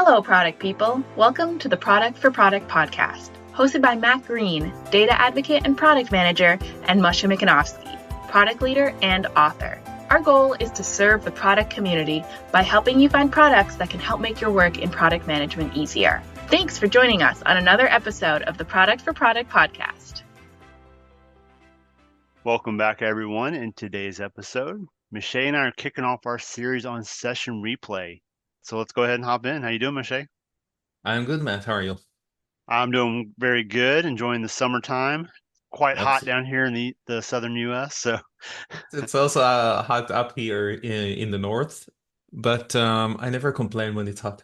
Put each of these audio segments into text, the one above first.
Hello, product people. Welcome to the Product for Product podcast, hosted by Matt Green, data advocate and product manager, and Moshe product leader and author. Our goal is to serve the product community by helping you find products that can help make your work in product management easier. Thanks for joining us on another episode of the Product for Product podcast. Welcome back, everyone. In today's episode, Moshe and I are kicking off our series on session replay. So let's go ahead and hop in. How you doing, Moshe? I'm good, Matt. How are you? I'm doing very good, enjoying the summertime. Quite hot Absolutely. down here in the southern U.S. So It's also hot up here in the north, but I never complain when it's hot.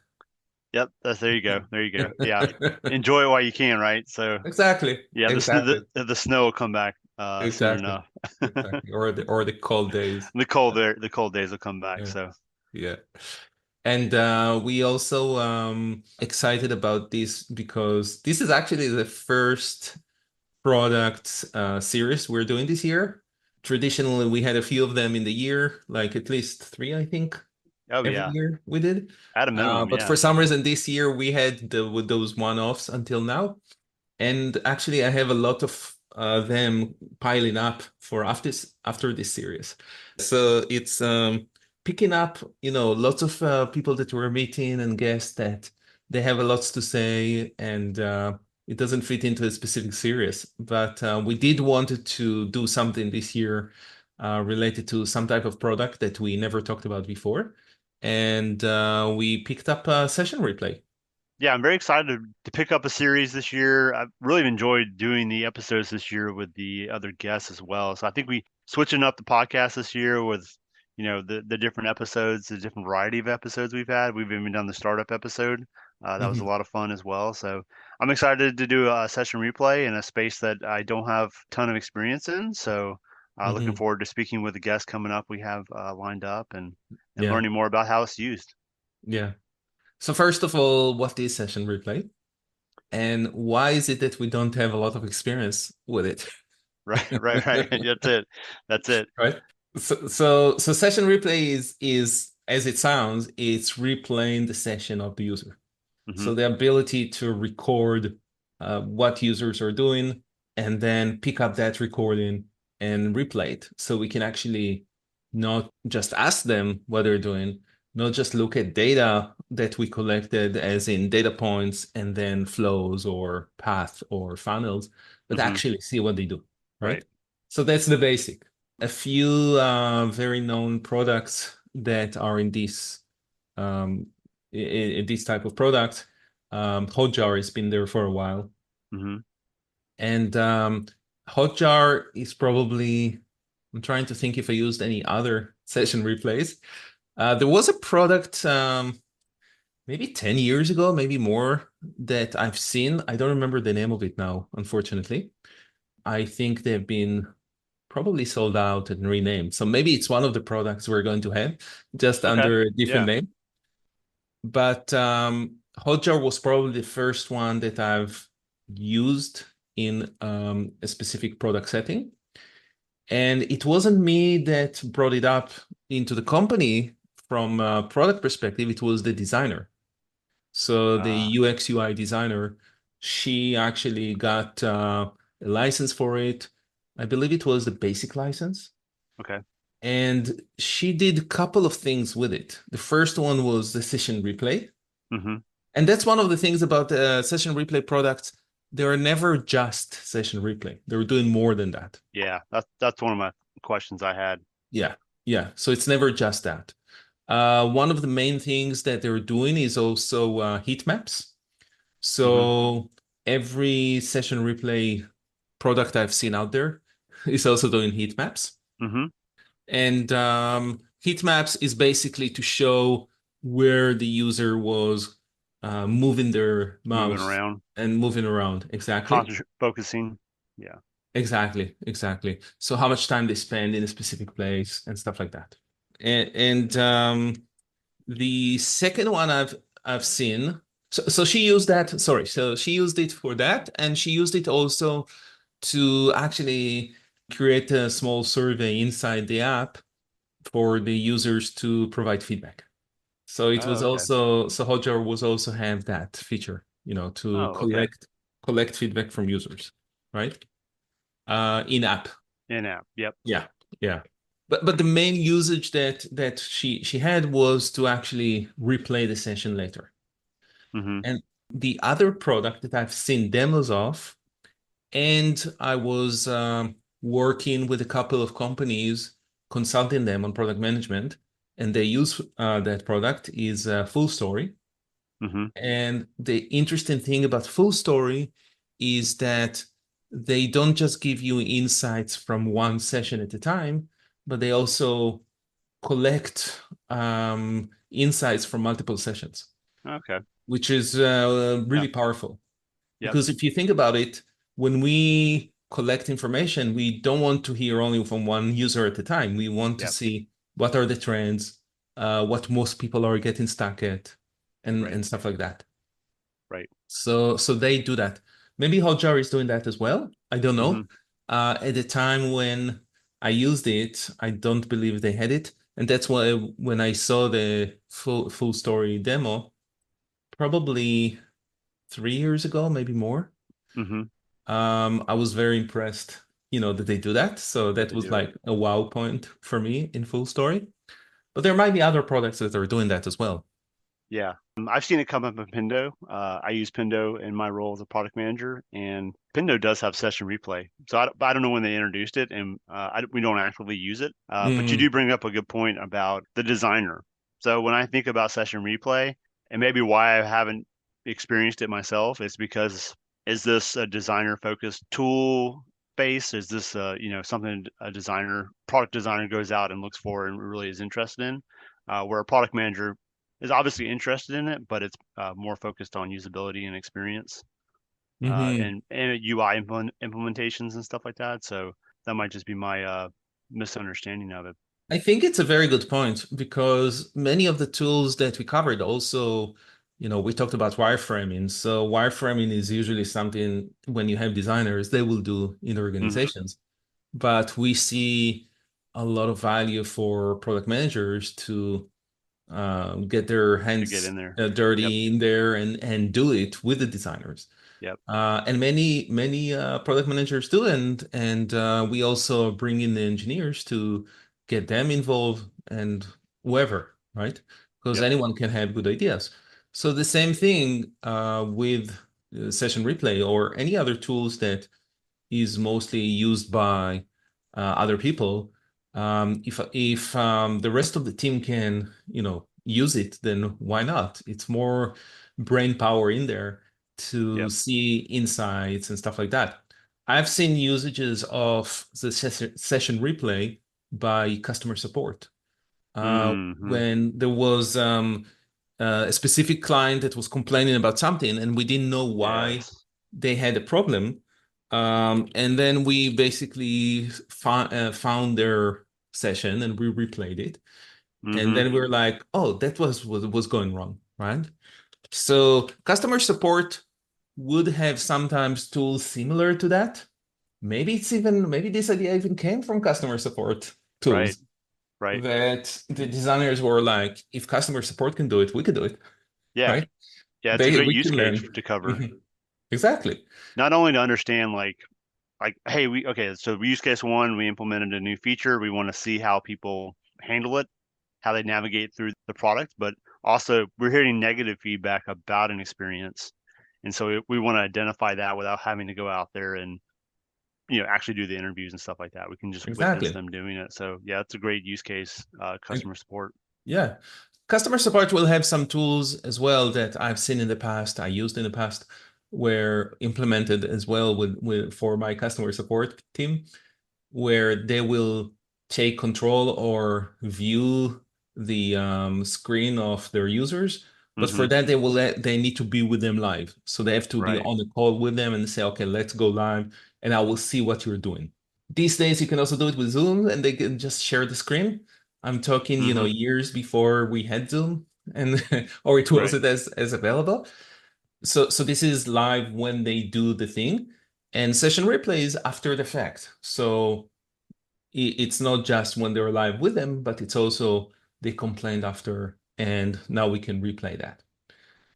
yep, there you go. There you go. Yeah, enjoy it while you can, right? So Exactly. yeah, Exactly. the snow will come back soon Exactly. enough. Exactly. Or the cold days. The cold days will come back. Yeah. So Yeah. And we also excited about this because this is actually the first product series we're doing this year. Traditionally, we had a few of them in the year, like at least 3, I think. Every year we did. At a minimum, but yeah. for some reason this year we had with those one-offs until now. And actually I have a lot of them piling up for after this series. So it's picking up, lots of people that we're meeting and guests that they have a lot to say, and it doesn't fit into a specific series. But we did want to do something this year related to some type of product that we never talked about before. And we picked up a session replay. Yeah, I'm very excited to pick up a series this year. I've really enjoyed doing the episodes this year with the other guests as well. So I think we switching up the podcast this year with, the different episodes, the different variety of episodes we've had. We've even done the startup episode. That was a lot of fun as well. So I'm excited to do a session replay in a space that I don't have a ton of experience in. So looking forward to speaking with the guests coming up we have lined up and learning more about how it's used. Yeah. So first of all, what is session replay? And why is it that we don't have a lot of experience with it? Right. That's it. Right. So session replay is as it sounds, it's replaying the session of the user. So the ability to record what users are doing and then pick up that recording and replay it. So we can actually not just ask them what they're doing, not just look at data that we collected as in data points and then flows or path or funnels, but actually see what they do, right? So that's the basic. A few very known products that are in this type of product. Hotjar has been there for a while. And Hotjar is probably, I'm trying to think if I used any other session replays. There was a product maybe 10 years ago, maybe more, that I've seen. I don't remember the name of it now, unfortunately. I think they've been probably sold out and renamed. So maybe it's one of the products we're going to have, just under a different name. But Hotjar was probably the first one that I've used in a specific product setting. And it wasn't me that brought it up into the company from a product perspective. It was the designer. So the UX UI designer, she actually got a license for it. I believe it was the basic license. Okay. And she did a couple of things with it. The first one was the session replay. And that's one of the things about session replay products. They are never just session replay. They're doing more than that. Yeah, that's one of my questions I had. Yeah. So it's never just that. One of the main things that they're doing is also heat maps. So every session replay product I've seen out there is also doing heat maps. And heat maps is basically to show where the user was moving their mouse moving around. Exactly. Focusing. Yeah. Exactly. So how much time they spend in a specific place and stuff like that. And the second one I've seen, so she used that. Sorry, so she used it for that, and she used it also to actually create a small survey inside the app for the users to provide feedback. So it was okay. also, so Hotjar was also have that feature, to Okay. collect feedback from users, right? In app. In app. Yep. Yeah, yeah. But the main usage that she had was to actually replay the session later. And the other product that I've seen demos of, and I was working with a couple of companies, consulting them on product management, and they use that product is Full Story. And the interesting thing about Full Story is that they don't just give you insights from one session at a time, but they also collect insights from multiple sessions, Okay. which is really powerful. Yep. Because if you think about it, when we collect information, we don't want to hear only from one user at a time. We want to Yep. see what are the trends, what most people are getting stuck at, and stuff like that. Right. So they do that. Maybe Hotjar is doing that as well. I don't know. At the time when I used it, I don't believe they had it. And that's why when I saw the full story demo, probably 3 years ago, maybe more, I was very impressed, that they do that. So that was like a wow point for me in Full Story. But there might be other products that are doing that as well. Yeah. I've seen it come up in Pindo. I use Pindo in my role as a product manager, and Pindo does have session replay. So I don't know when they introduced it, and we don't actively use it. But you do bring up a good point about the designer. So when I think about session replay, and maybe why I haven't experienced it myself, is because is this a designer-focused tool base? Is this something a product designer goes out and looks for and really is interested in? Where a product manager is obviously interested in it, but it's more focused on usability and experience and UI implementations and stuff like that. So that might just be my misunderstanding of it. I think it's a very good point because many of the tools that we covered also, we talked about wireframing. So wireframing is usually something when you have designers, they will do in organizations. But we see a lot of value for product managers to get their hands dirty in there and do it with the designers. Yep. And many product managers do, and we also bring in the engineers to get them involved and whoever, right? Because anyone can have good ideas. So the same thing with session replay or any other tools that is mostly used by other people. If the rest of the team can, use it, then why not? It's more brain power in there to see insights and stuff like that. I've seen usages of the session replay by customer support. When there was a specific client that was complaining about something and we didn't know why they had a problem. And then we basically found their session and we replayed it. And then we were like, oh, that was what was going wrong, right? So customer support would have sometimes tools similar to that. Maybe this idea even came from customer support tools. Right. That the designers were like, if customer support can do it, we could do it. Yeah. Right? Yeah, it's a great We use can case learn. to cover. Exactly. Not only to understand like, hey, so use case one, we implemented a new feature. We want to see how people handle it, how they navigate through the product, but also we're hearing negative feedback about an experience. And so we want to identify that without having to go out there and, actually do the interviews and stuff like that. We can just witness them doing it. So yeah, it's a great use case, customer support. Yeah. Customer support will have some tools as well that I've seen in the past, I used in the past, were implemented as well for my customer support team, where they will take control or view the screen of their users. But for that, they need to be with them live. So they have to be on the call with them and say, okay, let's go live and I will see what you're doing. These days, you can also do it with Zoom and they can just share the screen. I'm talking, years before we had Zoom and or it wasn't as available. So this is live when they do the thing, and session replays after the fact. So it's not just when they're live with them, but it's also they complained after and now we can replay that.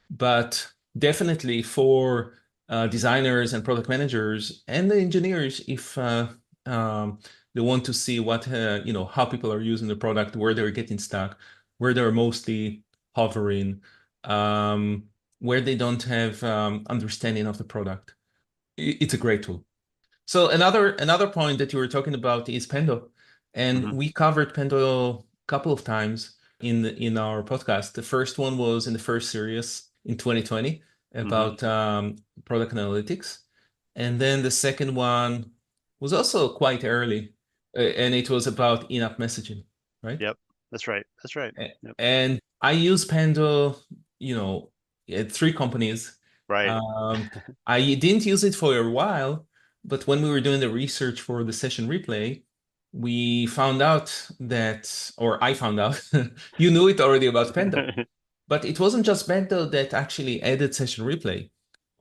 But definitely for designers and product managers and the engineers, if they want to see what how people are using the product, where they're getting stuck, where they're mostly hovering, where they don't have understanding of the product, it's a great tool. So another point that you were talking about is Pendo, and we covered Pendo a couple of times in our podcast. The first one was in the first series in 2020 about product analytics, and then the second one was also quite early, and it was about in-app messaging, right? Yep, that's right. That's right. Yep. And I use Pendo, at 3 companies. Right. I didn't use it for a while, but when we were doing the research for the session replay, we found out that, or I found out, you knew it already about Pendo, but it wasn't just Pendo that actually added session replay.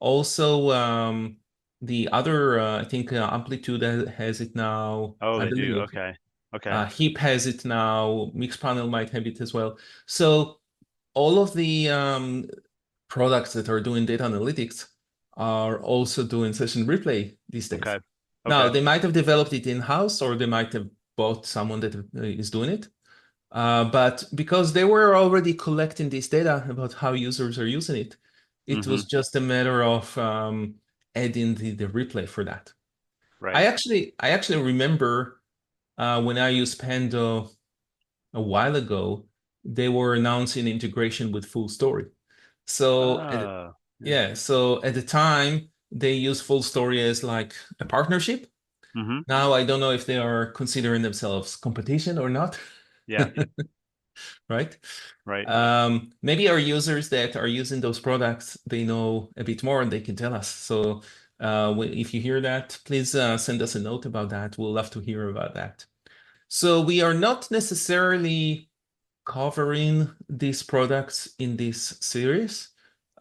Also, the other, I think Amplitude has it now. Oh, I they do. believe. Okay. Okay. Heap has it now. Mixpanel might have it as well. So all of the products that are doing data analytics are also doing session replay these days. Okay. Now, they might have developed it in-house, or they might have bought someone that is doing it. But because they were already collecting this data about how users are using it, it was just a matter of adding the replay for that. Right. I actually remember when I used Pando a while ago, they were announcing integration with Full Story. So so at the time they used Full Story as like a partnership. Now I don't know if they are considering themselves competition or not. Yeah. Right. Right. Maybe our users that are using those products, they know a bit more and they can tell us. So if you hear that, please send us a note about that. We'll love to hear about that. So we are not necessarily covering these products in this series.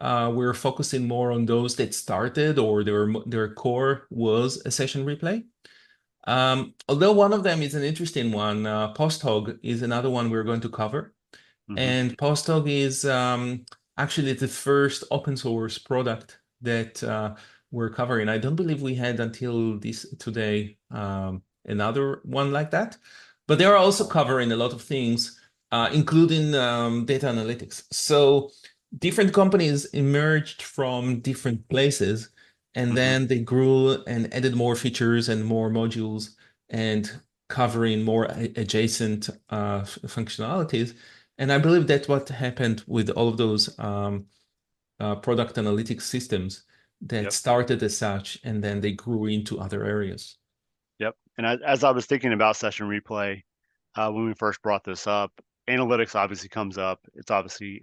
We're focusing more on those that started or their core was a session replay. Although one of them is an interesting one, PostHog is another one we're going to cover. And PostHog is actually the first open source product that we're covering. I don't believe we had until today another one like that, but they are also covering a lot of things, including data analytics. So different companies emerged from different places, and then they grew and added more features and more modules and covering more adjacent functionalities. And I believe that's what happened with all of those product analytics systems that started as such, and then they grew into other areas. Yep. And as I was thinking about session replay, when we first brought this up, analytics obviously comes up. It's obviously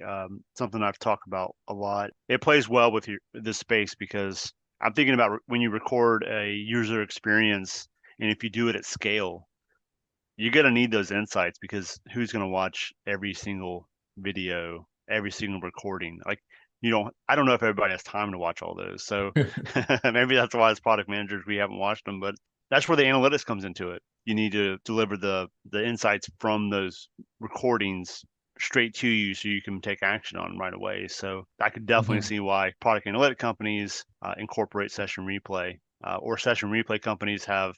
something I've talked about a lot. It plays well with this space because I'm thinking about when you record a user experience, and if you do it at scale, you're going to need those insights because who's going to watch every single video, every single recording? Like, I don't know if everybody has time to watch all those. So maybe that's why as product managers, we haven't watched them, but that's where the analytics comes into it. You need to deliver the insights from those recordings straight to you so you can take action on them right away. So I could definitely see why product analytic companies incorporate session replay, or session replay companies have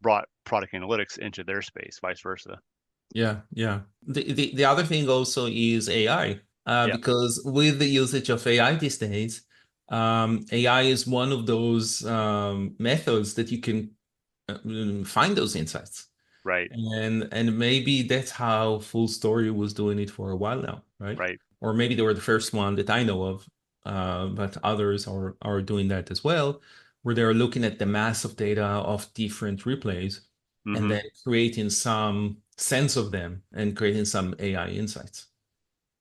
brought product analytics into their space, vice versa. Yeah. The other thing also is AI, because with the usage of AI these days, AI is one of those methods that you can find those insights. Right. And maybe that's how Full Story was doing it for a while now, right? Right. Or maybe they were the first one that I know of, but others are doing that as well, where they're looking at the mass of data of different replays and then creating some sense of them and creating some AI insights.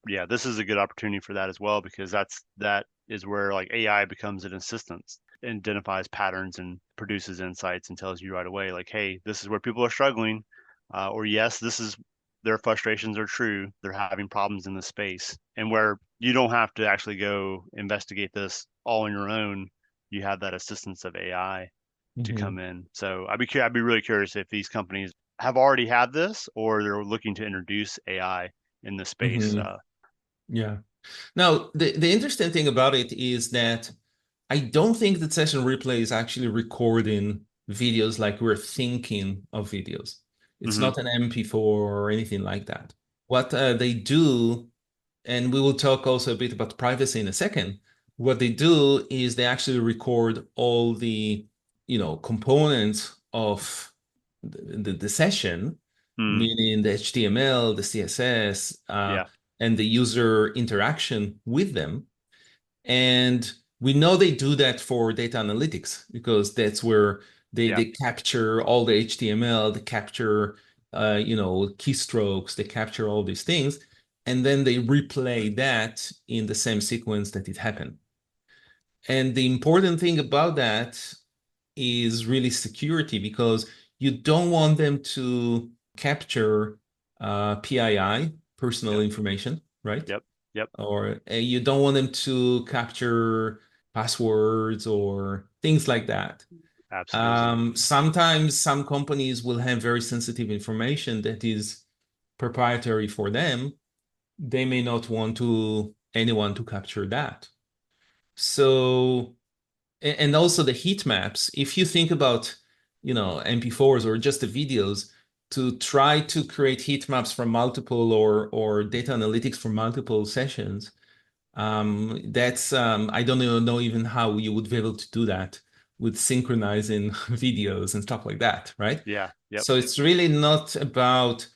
Yeah, this is a good opportunity for that as well, because that is where like AI becomes an assistant, identifies patterns and produces insights and tells you right away, like, hey, this is where people are struggling, or yes, this is their frustrations are true. They're having problems in this space, and where you don't have to actually go investigate this all on your own. You have that assistance of AI to come in. So I'd be really curious if these companies have already had this or they're looking to introduce AI in the space. Yeah. Now, the interesting thing about it is that I don't think that session replay is actually recording videos like we're thinking of videos. It's not an MP4 or anything like that. What they do, and we will talk also a bit about privacy in a second, what they do is they actually record all the, components of the session, meaning the HTML, the CSS, and the user interaction with them. And we know they do that for data analytics because that's where they capture all the HTML, they capture, keystrokes, they capture all these things, and then they replay that in the same sequence that it happened. And the important thing about that is really security, because you don't want them to capture PII, personal information, right? Yep. Or you don't want them to capture passwords or things like that. Absolutely. Sometimes some companies will have very sensitive information that is proprietary for them. They may not want anyone to capture that. So, and also the heat maps, if you think about, MP4s or just the videos, to try to create heat maps from multiple or data analytics from multiple sessions, that's I don't know even how you would be able to do that with synchronizing videos and stuff like that, right? Yeah. Yep. So it's really not about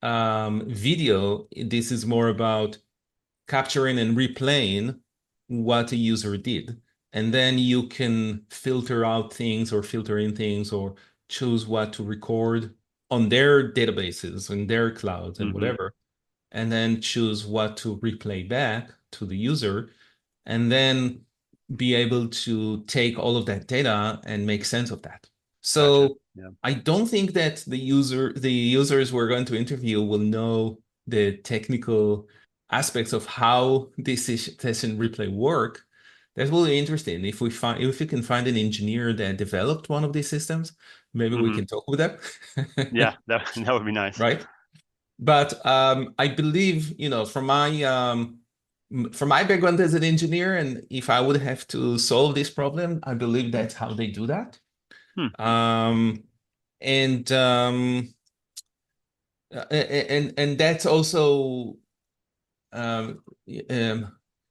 video. This is more about capturing and replaying what a user did. And then you can filter out things or filter in things or choose what to record on their databases, in their clouds and whatever, and then choose what to replay back to the user, and then be able to take all of that data and make sense of that. So Gotcha. Yeah. I don't think that the users we're going to interview will know the technical aspects of how this session replay work. That will be interesting. If we can find an engineer that developed one of these systems, maybe we can talk with them. Yeah, that would be nice. Right. But I believe, from my background as an engineer, and if I would have to solve this problem, I believe that's how they do that. And that's also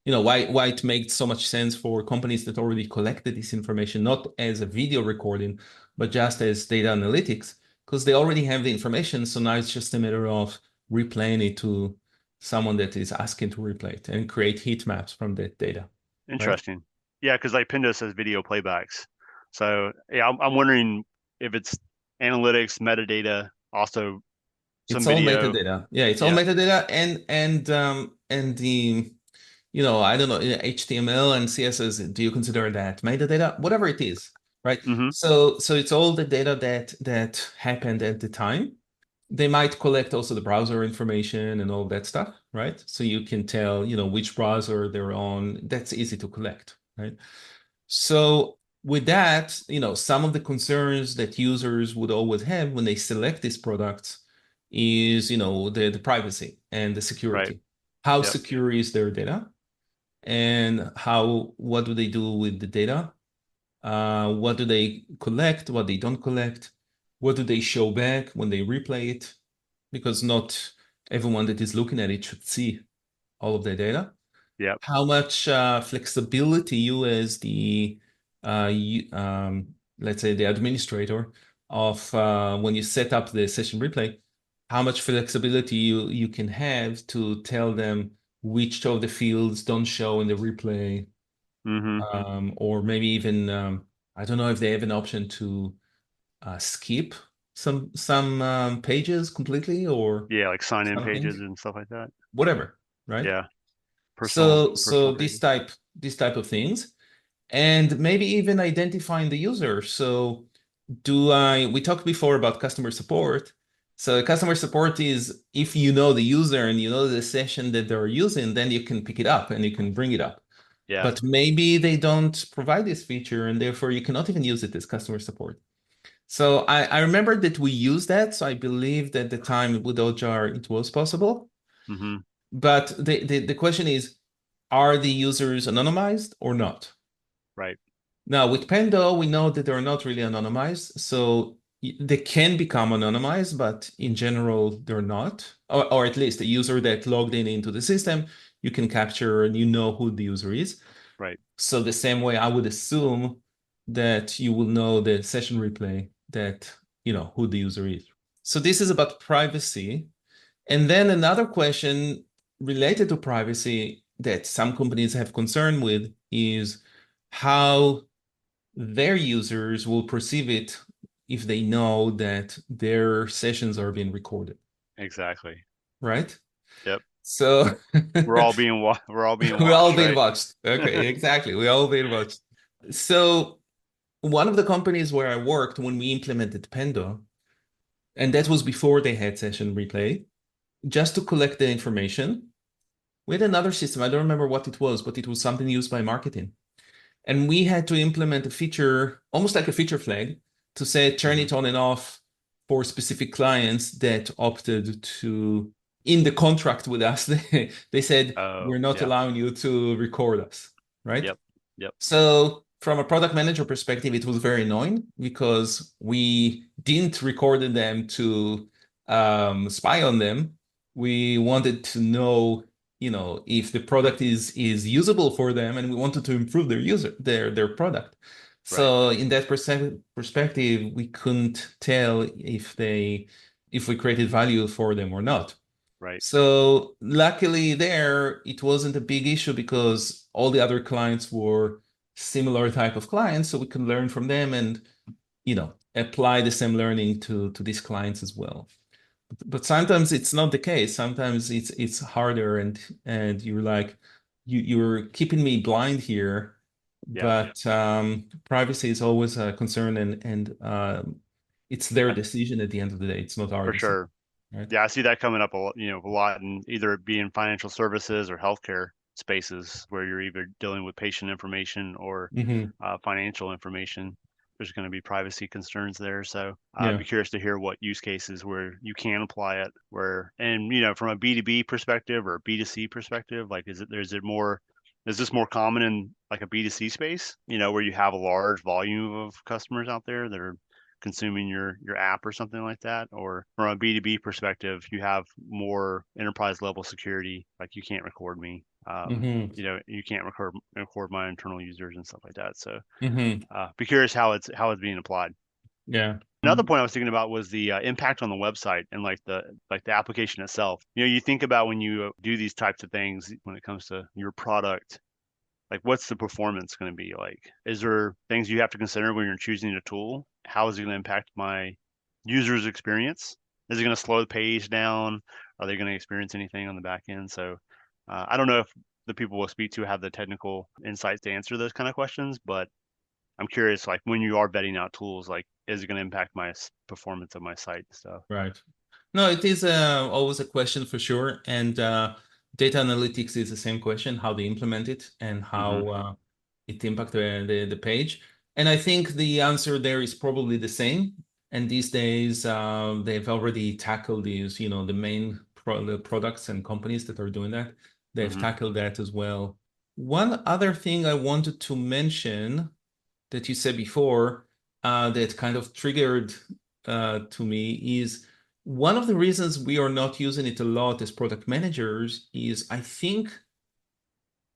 why it makes so much sense for companies that already collected this information, not as a video recording, but just as data analytics, because they already have the information. So now it's just a matter of replaying it to someone that is asking to replay it and create heat maps from that data. Interesting. Right? Yeah, because like Pindos says video playbacks. So yeah, I'm wondering if it's analytics, metadata, also some it's video. All metadata. Yeah, it's all metadata and the I don't know, HTML and CSS, do you consider that metadata? Whatever it is, right? So it's all the data that happened at the time. They might collect also the browser information and all that stuff, right? So you can tell, which browser they're on. That's easy to collect, right? So with that, some of the concerns that users would always have when they select these products is, the privacy and the security. Right. How secure is their data? And what do they do with the data? What do they collect? What they don't collect? What do they show back when they replay it? Because not everyone that is looking at it should see all of the data. Yeah. How much flexibility you as the, let's say the administrator of when you set up the session replay, how much flexibility you can have to tell them which of the fields don't show in the replay, or maybe even I don't know if they have an option to skip some pages completely, or like sign-in pages and stuff like that. Whatever, right? Yeah. So this type of things, and maybe even identifying the user. So we talked before about customer support. So customer support is if you know the user and you know the session that they're using, then you can pick it up and you can bring it up. Yeah. But maybe they don't provide this feature and therefore you cannot even use it as customer support. So I remember that we used that. So I believe that at the time with Ojar it was possible. But the question is, are the users anonymized or not? Right. Now, with Pendo, we know that they're not really anonymized. So they can become anonymized, but in general, they're not. Or at least a user that logged in into the system, you can capture and you know who the user is. Right. So the same way I would assume that you will know the session replay that, who the user is. So this is about privacy. And then another question related to privacy that some companies have concern with is how their users will perceive it if they know that their sessions are being recorded. Exactly. Right? Yep. So we're all being watched. We're all being right? watched. Okay, exactly. We're all being watched. So one of the companies where I worked when we implemented Pendo, and that was before they had session replay, just to collect the information, we had another system. I don't remember what it was, but it was something used by marketing. And we had to implement a feature, almost like a feature flag, to say turn it on and off for specific clients that opted to, in the contract with us, they said, we're not allowing you to record us, right? Yep. So from a product manager perspective, it was very annoying because we didn't record them to spy on them. We wanted to know if the product is usable for them, and we wanted to improve their product. So in that perspective, we couldn't tell if we created value for them or not. Right. So luckily it wasn't a big issue because all the other clients were similar type of clients, so we could learn from them and apply the same learning to these clients as well. But sometimes it's not the case. Sometimes it's harder, and you're like, you're keeping me blind here. But privacy is always a concern, and it's their decision at the end of the day. It's not our decision. Sure. Right? Yeah, I see that coming up a lot in either it being financial services or healthcare spaces where you're either dealing with patient information or financial information. There's going to be privacy concerns there. So I'd be curious to hear what use cases where you can apply it, and from a B2B perspective or a B2C perspective, like is this more common in like a B2C space, where you have a large volume of customers out there that are consuming your app or something like that? Or from a B2B perspective, you have more enterprise level security, like you can't record me. You can't record my internal users and stuff like that. So be curious how it's being applied. Yeah. Another point I was thinking about was the impact on the website and like the application itself. You think about when you do these types of things when it comes to your product, like what's the performance going to be like? Is there things you have to consider when you're choosing a tool? How is it going to impact my user's experience? Is it going to slow the page down? Are they going to experience anything on the back end? So I don't know if the people we'll speak to have the technical insights to answer those kind of questions, but I'm curious, like when you are vetting out tools, like is it going to impact my performance of my site and stuff? Right. No, it is always a question for sure. And data analytics is the same question, how they implement it and how it impacts the page. And I think the answer there is probably the same. And these days, they've already tackled these, the main the products and companies that are doing that. They've tackled that as well. One other thing I wanted to mention that you said before that kind of triggered to me is one of the reasons we are not using it a lot as product managers is I think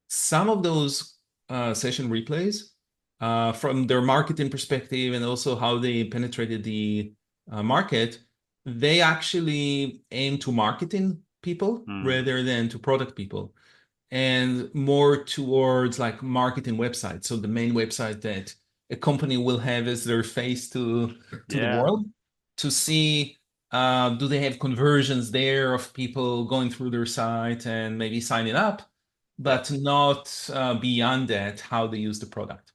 some of those session replays from their marketing perspective and also how they penetrated the market, they actually aim to marketing people rather than to product people, and more towards like marketing websites. So the main website that a company will have as their face to the world to see do they have conversions there of people going through their site and maybe signing up, but not beyond that, how they use the product.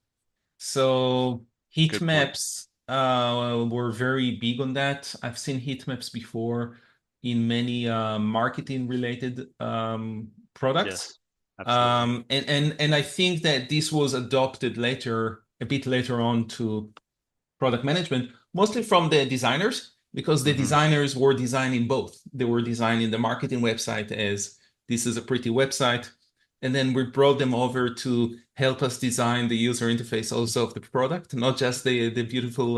So heat maps were very big on that. I've seen heat maps before in many marketing related products. And I think that this was adopted a bit later on to product management, mostly from the designers, because the designers were designing both. They were designing the marketing website as this is a pretty website. And then we brought them over to help us design the user interface also of the product, not just the beautiful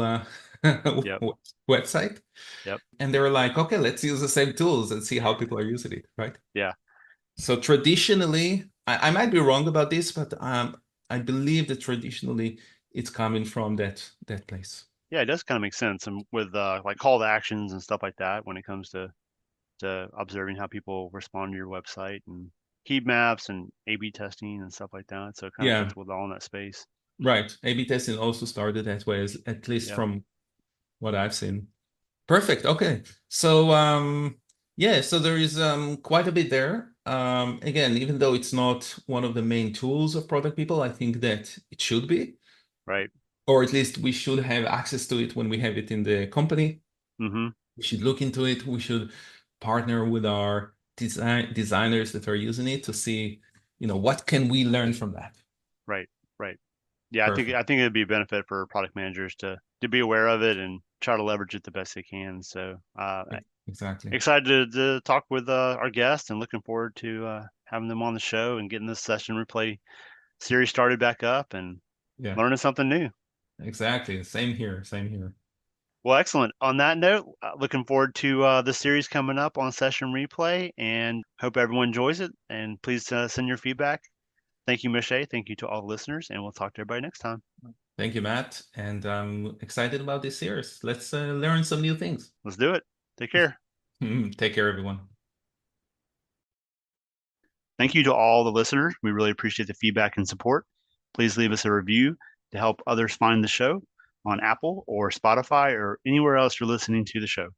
website. Yep. And they were like, okay, let's use the same tools and see how people are using it, right? Yeah. So traditionally, I might be wrong about this, but I believe that traditionally it's coming from that place. Yeah, it does kind of make sense. And with like call to actions and stuff like that, when it comes to observing how people respond to your website and heat maps and A/B testing and stuff like that. So it kind of fits with all in that space. Right. A/B testing also started that way, at least from what I've seen. Perfect. Okay. So so there is quite a bit there. Again, even though it's not one of the main tools of product people, I think that it should be. Right. Or at least we should have access to it when we have it in the company. We should look into it. We should partner with our designers that are using it to see, what can we learn from that. Right. Yeah, Perfect. I think it'd be a benefit for product managers to be aware of it and try to leverage it the best they can. So exactly excited to talk with our guests and looking forward to having them on the show and getting this session replay series started back up and learning something new. Exactly. Same here. Well, excellent. On that note, looking forward to the series coming up on Session Replay and hope everyone enjoys it. And please send your feedback. Thank you, Moshe. Thank you to all the listeners, and we'll talk to everybody next time. Thank you, Matt. And I'm excited about this series. Let's learn some new things. Let's do it. Take care. Take care, everyone. Thank you to all the listeners. We really appreciate the feedback and support. Please leave us a review to help others find the show on Apple or Spotify or anywhere else you're listening to the show.